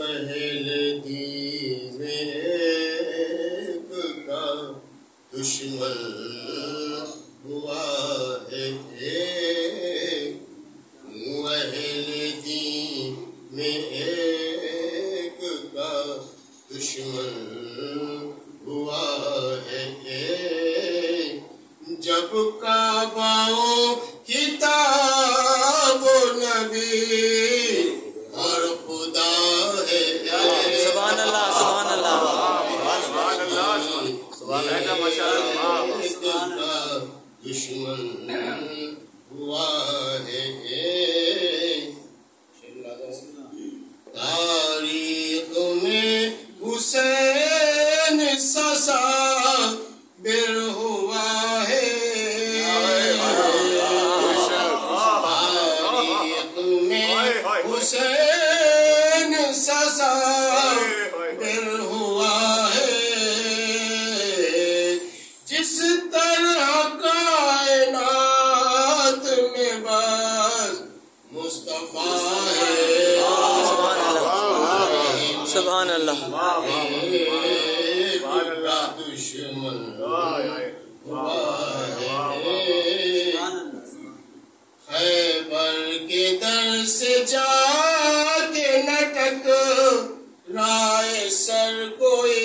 اہل دین ایک کا دشمن ہوا ہے ایک، اہل دین میں ایک کا دشمن ہوا ہے ایک، جب کعبوں کتاب و نبی اور خدا ہے سبحان اللہ سبحان اللہ ایک کا دشمن ہوا ہے ایک، تاریخ میں حسین سسا بر ہوا ہے، تاریخ میں حسین سسا بر ہوا ہے، جس طرح کائنات میں بس مصطفیٰ ہے، سبحان اللہ ایک کا دشمن ہوا ہے، خیبر کے در سے جا کے نٹک رائے سر کوئی،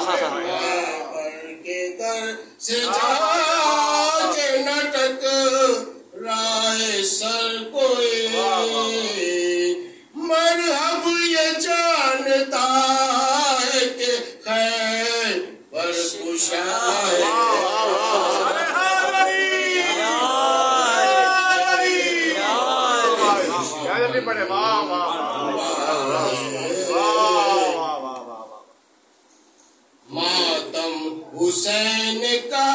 خیبر کے در سے جا کے نٹک رائے سر کوئی، مرحب یہ جانتا ہے کہ خیر پر کشا ہے، ماتم حسین کا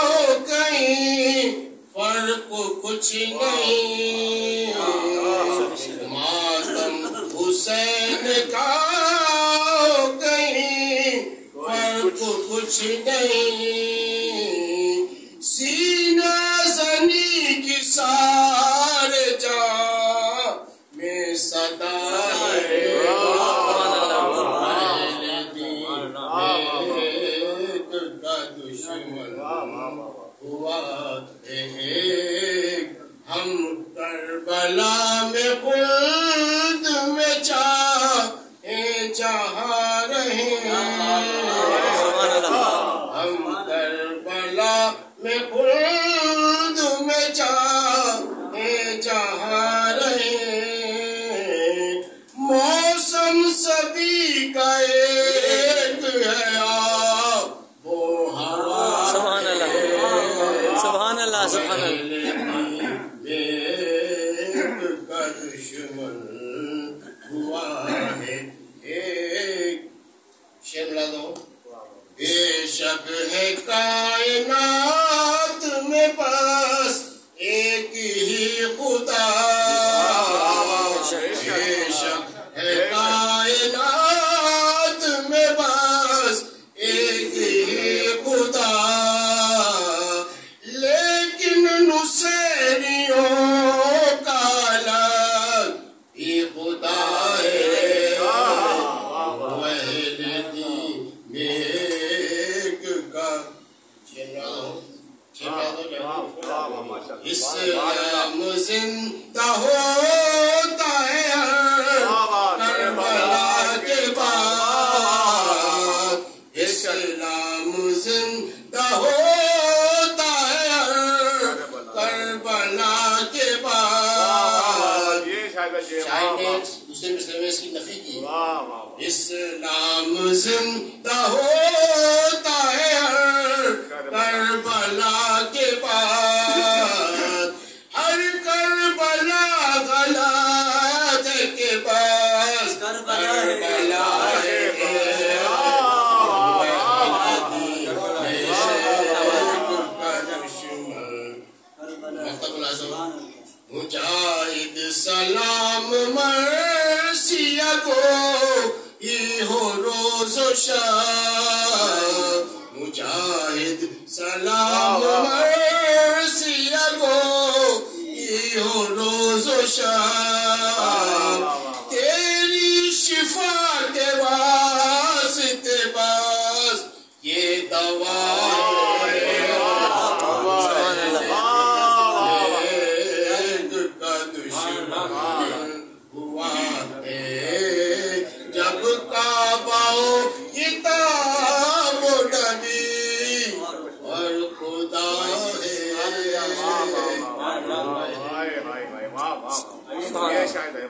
ہو کہیں فرق کچھ نہیں، ماتم حسین کا ہو کہیں فرق کچھ نہیں، سینہ زنی کی سارے جہاں میں صدا ہے، ایک کا دشمن ہوا ہے ایک، ہم کربلا میں خلد میں چاہیں جہاں رہیں، ہم کربلا میں خلد میں چاہیں جہاں رہیں، موسم سبھی کا ایک ہے وہ ہوا، سبحان اللہ سبحان اللہ سبحان اللہ ایک کا دشمن ہوا ہے ایک، شعر ملا دو، بے شک ہے کائنات میں بس ایک ہی خدا، بے شک ہے کائنات میں بس ایک ہی خدا، لیکن نصیریوں کا الگ ہی خدا ہے، اہل دین میں ایک کا اسلام زندہ ہوتا ہے کربلا کے بعد، اسلام زندہ ہوتا ہے کربلا کے بعد، شاعر نے دوسرے مصرے میں اس کی نفی کی، اسلام زندہ ہوتا ہے کربلا کے بعد، ہر کربلا غلط کے پاس کربلا ہے، مجاہد سلام مرثیہ کو یہ ہو روز و شب، مجاہد سلام مرثیہ کو یہ ہو روز و شب، یہ شاید ہے